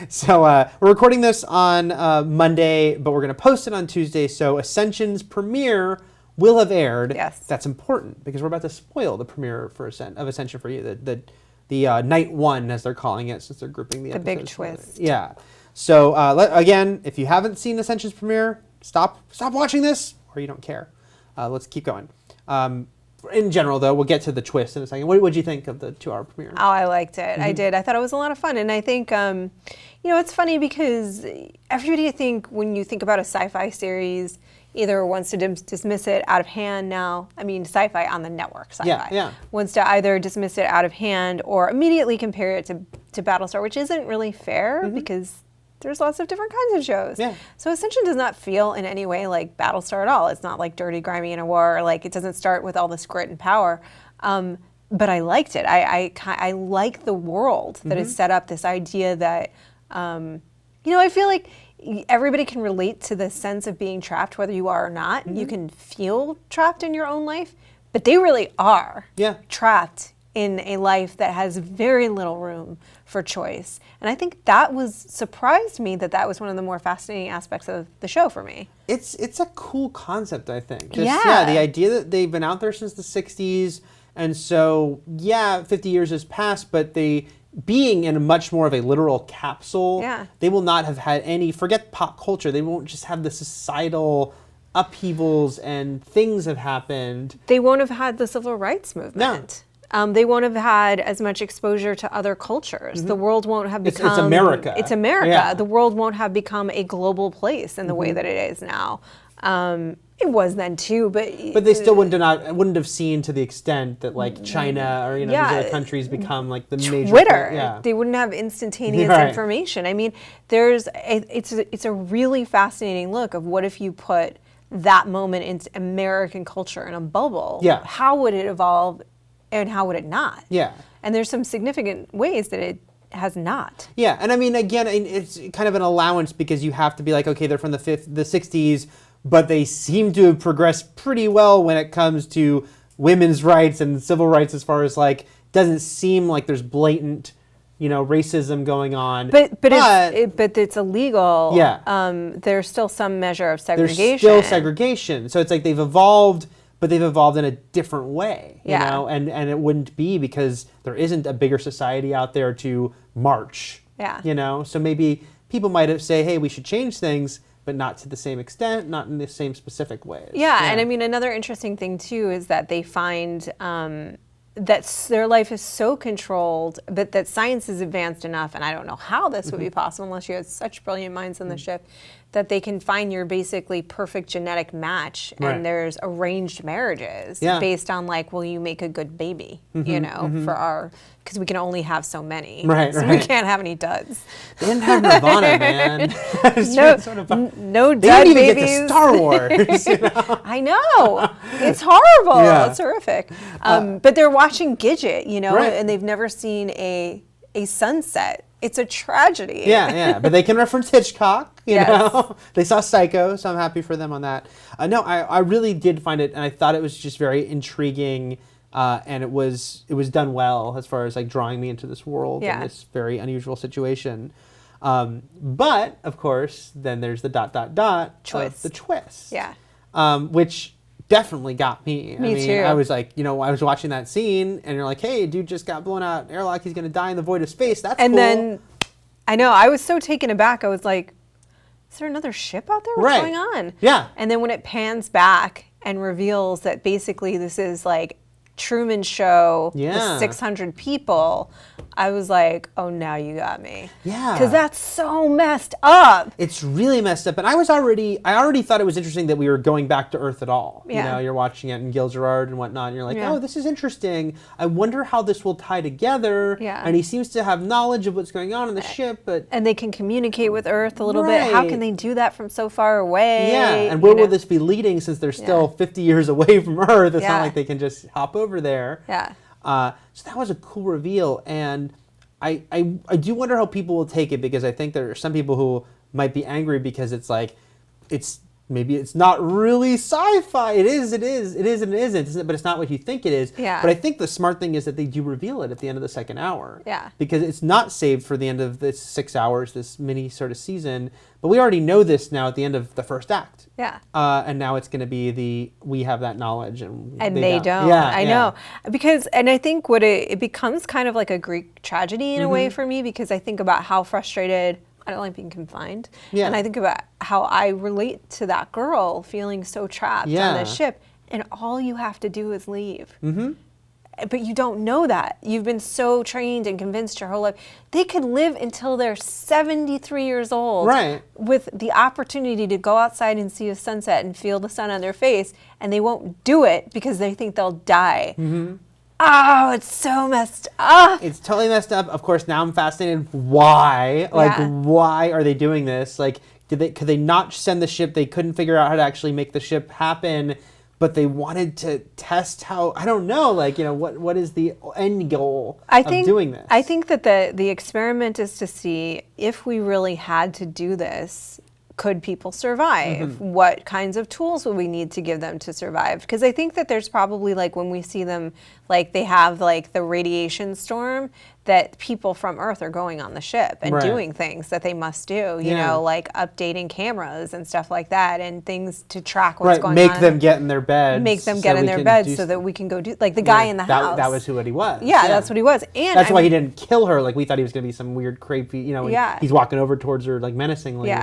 So we're recording this on Monday, but we're going to post it on Tuesday. So Ascension's premiere will have aired. Yes. That's important because we're about to spoil the premiere of Ascension for you. The night one, as they're calling it, since they're grouping the episodes. The big twist. Together. Yeah. So again, if you haven't seen Ascension's premiere, stop watching this, or you don't care. Let's keep going. In general, though, we'll get to the twist in a second. What did you think of the 2-hour premiere? Oh, I liked it. I did. I thought it was a lot of fun. And I think, it's funny because everybody, I think, when you think about a sci-fi series, either wants to dismiss it out of hand now. I mean, sci-fi on the network, sci-fi. Yeah. Wants to either dismiss it out of hand or immediately compare it to Battlestar, which isn't really fair because there's lots of different kinds of shows. Yeah. So Ascension does not feel in any way like Battlestar at all. It's not like dirty, grimy in a war. Like it doesn't start with all this grit and power. But I liked it. I like the world that is set up. This idea that, I feel like everybody can relate to the sense of being trapped, whether you are or not. You can feel trapped in your own life, but they really are trapped in a life that has very little room for choice. And I think that surprised me that was one of the more fascinating aspects of the show for me. It's a cool concept, I think. The idea that they've been out there since the 60s, and so, 50 years has passed, but being in much more of a literal capsule, they will not have had forget pop culture, they won't just have the societal upheavals and things have happened. They won't have had the civil rights movement. No. They won't have had as much exposure to other cultures. The world won't have become... It's America. It's America. Yeah. The world won't have become a global place in the way that it is now. It was then too, but they still wouldn't have seen to the extent that like China or these other countries become like the major... Twitter. They wouldn't have instantaneous information. I mean, it's a really fascinating look of what if you put that moment into American culture in a bubble. Yeah. How would it evolve? And how would it not? Yeah. And there's some significant ways that it has not. Yeah, and I mean, again, it's kind of an allowance because you have to be like, okay, they're from the 60s, but they seem to have progressed pretty well when it comes to women's rights and civil rights as far as like, doesn't seem like there's blatant, racism going on. But it's illegal. Yeah. There's still some measure of segregation. There's still segregation. So it's like they've evolved... But they've evolved in a different way, and it wouldn't be because there isn't a bigger society out there to march, So maybe people might say, hey, we should change things, but not to the same extent, not in the same specific ways. Yeah, and I mean, another interesting thing, too, is that they find that their life is so controlled, but that science is advanced enough, and I don't know how this would be possible unless you had such brilliant minds on the ship, that they can find your basically perfect genetic match, and there's arranged marriages based on like, will you make a good baby, for our, because we can only have so many, so we can't have any duds. They didn't have Nirvana, man. No dud babies. They didn't even get to Star Wars. I know, it's horrible. It's horrific. But they're watching Gidget, and they've never seen a sunset. It's a tragedy. Yeah, but they can reference Hitchcock, you know. They saw Psycho, so I'm happy for them on that. No, I really did find it, and I thought it was just very intriguing, and it was done well as far as like drawing me into this world in this very unusual situation. But of course, then there's the ... twist. The twist. Yeah. Which definitely got me. Me too. I was like, I was watching that scene, and you're like, hey, dude just got blown out airlock. He's going to die in the void of space. That's cool. And then, I know, I was so taken aback. I was like, is there another ship out there? What's going on? Yeah. And then when it pans back and reveals that basically this is like Truman Show with 600 people, I was like, oh, now you got me. Yeah. Because that's so messed up. It's really messed up. And I already thought it was interesting that we were going back to Earth at all. Yeah. You're watching it in Gil Gerard and whatnot, and you're like, oh, this is interesting. I wonder how this will tie together. Yeah. And he seems to have knowledge of what's going on in the ship, but... And they can communicate with Earth a little bit. How can they do that from so far away? Yeah, and where will this be leading since they're still 50 years away from Earth? It's not like they can just hop over there. Yeah. So that was a cool reveal, and I do wonder how people will take it, because I think there are some people who might be angry because it's like, it's maybe it's not really sci-fi. It is, and it isn't, but it's not what you think it is. Yeah. But I think the smart thing is that they do reveal it at the end of the second hour. Yeah. Because it's not saved for the end of this 6 hours, this mini sort of season. But we already know this now at the end of the first act. Yeah. And now it's going to be we have that knowledge and they don't. Yeah, I know. Because, and I think it becomes kind of like a Greek tragedy in a way for me, because I think about how frustrated, I don't like being confined. Yeah. And I think about how I relate to that girl feeling so trapped on the ship, and all you have to do is leave. Mm-hmm. But you don't know that. You've been so trained and convinced your whole life. They could live until they're 73 years old, right, with the opportunity to go outside and see a sunset and feel the sun on their face, and they won't do it because they think they'll die. Mm-hmm. Oh, it's so messed up. It's totally messed up. Of course, now I'm fascinated. Why? Why are they doing this? Like, could they not send the ship? They couldn't figure out how to actually make the ship happen, but they wanted to test how, I don't know, like, what is the end goal of doing this? I think that the experiment is to see if we really had to do this, could people survive? Mm-hmm. What kinds of tools would we need to give them to survive? Because I think that there's probably, like, when we see them, like, they have, like, the radiation storm, that people from Earth are going on the ship and doing things that they must do, you know, like updating cameras and stuff like that, and things to track what's going on. Make them get in their beds. Make them get in their beds so that we can go do, like the guy in the house. That was what he was. Yeah, that's what he was. And that's why he didn't kill her. Like, we thought he was going to be some weird, creepy, he's walking over towards her, like, menacingly,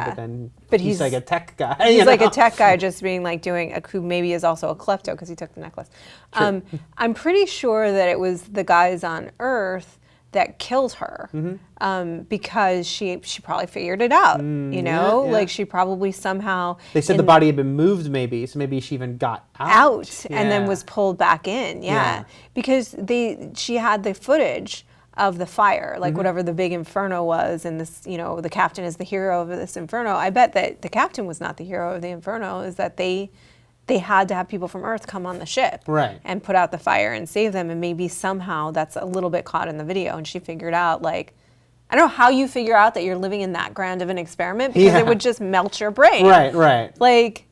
but he's like a tech guy. He's like a tech guy, just being like who maybe is also a klepto because he took the necklace. Sure. I'm pretty sure that it was the guys on Earth that killed her, because she probably figured it out, like she probably somehow. They said the body had been moved, maybe, so maybe she even got out and then was pulled back in, because she had the footage of the fire, like whatever the big inferno was, and this, the captain is the hero of this inferno. I bet that the captain was not the hero of the inferno, is that they had to have people from Earth come on the ship and put out the fire and save them. And maybe somehow that's a little bit caught in the video. And she figured out, like, I don't know how you figure out that you're living in that grand of an experiment, because it would just melt your brain. Right. Like,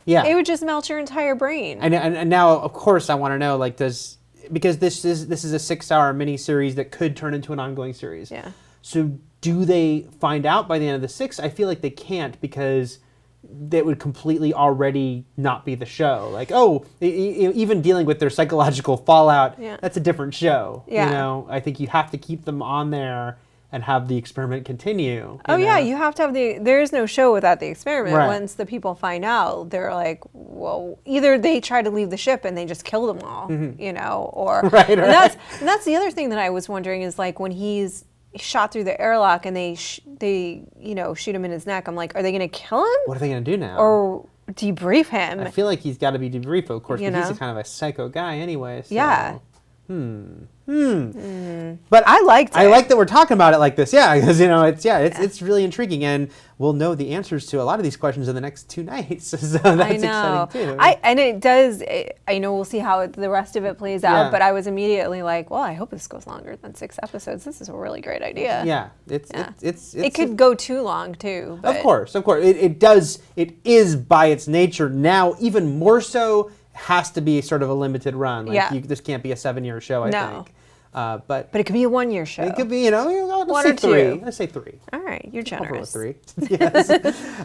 it would just melt your entire brain. And now, of course, I want to know, like, because this is a 6-hour miniseries that could turn into an ongoing series. Yeah. So do they find out by the end of the 6? I feel like they can't, because that would completely already not be the show. Like, even dealing with their psychological fallout, that's a different show. Yeah. I think you have to keep them on there and have the experiment continue. You have to have there is no show without the experiment. Right. Once the people find out, they're like, well, either they try to leave the ship and they just kill them all, or and that's the other thing that I was wondering, is like, when he's shot through the airlock and they shoot him in his neck, I'm like, are they going to kill him? What are they going to do now? Or debrief him? I feel like he's got to be debriefed, of course, but he's a kind of a psycho guy anyway. So. Yeah. But I liked it. I like that we're talking about it like this, because it's really intriguing, and we'll know the answers to a lot of these questions in the next 2 nights. So that's exciting too. And it does. I know we'll see how the rest of it plays out, but I was immediately like, well, I hope this goes longer than 6 episodes. This is a really great idea. Yeah, it could go too long too. But. Of course, it does. It is by its nature now even more so. Has to be sort of a limited run. This can't be a 7-year show, I think. But it could be a 1-year show. It could be, let's 1 say or 3. 2. Let's say 3. All right, you're generous. I'll go with 3. Yes.